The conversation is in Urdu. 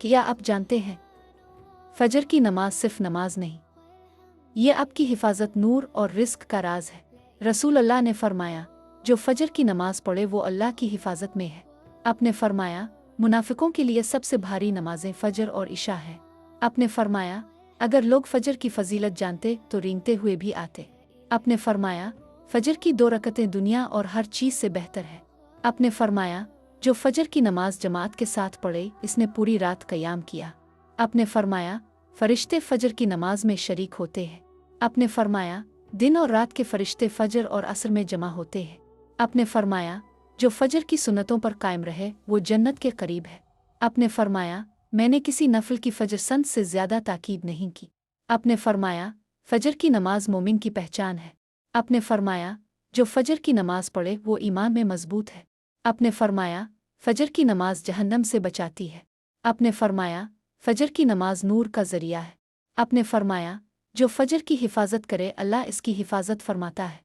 کیا آپ جانتے ہیں فجر کی نماز صرف نماز نہیں، یہ آپ کی حفاظت، نور اور رزق کا راز ہے۔ رسول اللہ نے فرمایا جو فجر کی نماز پڑھے وہ اللہ کی حفاظت میں ہے۔ آپ نے فرمایا منافقوں کے لیے سب سے بھاری نمازیں فجر اور عشاء ہیں۔ آپ نے فرمایا اگر لوگ فجر کی فضیلت جانتے تو رینگتے ہوئے بھی آتے۔ آپ نے فرمایا فجر کی 2 رکعتیں دنیا اور ہر چیز سے بہتر ہے۔ آپ نے فرمایا جو فجر کی نماز جماعت کے ساتھ پڑھے اس نے پوری رات قیام کیا۔ آپ نے فرمایا فرشتے فجر کی نماز میں شریک ہوتے ہیں۔ آپ نے فرمایا دن اور رات کے فرشتے فجر اور عصر میں جمع ہوتے ہیں۔ آپ نے فرمایا جو فجر کی سنتوں پر قائم رہے وہ جنت کے قریب ہے۔ آپ نے فرمایا میں نے کسی نفل کی فجر سنت سے زیادہ تاکید نہیں کی۔ آپ نے فرمایا فجر کی نماز مومن کی پہچان ہے۔ آپ نے فرمایا جو فجر کی نماز پڑھے وہ ایمان میں مضبوط ہے۔ آپ نے فرمایا فجر کی نماز جہنم سے بچاتی ہے۔ آپ نے فرمایا فجر کی نماز نور کا ذریعہ ہے۔ آپ نے فرمایا جو فجر کی حفاظت کرے اللہ اس کی حفاظت فرماتا ہے۔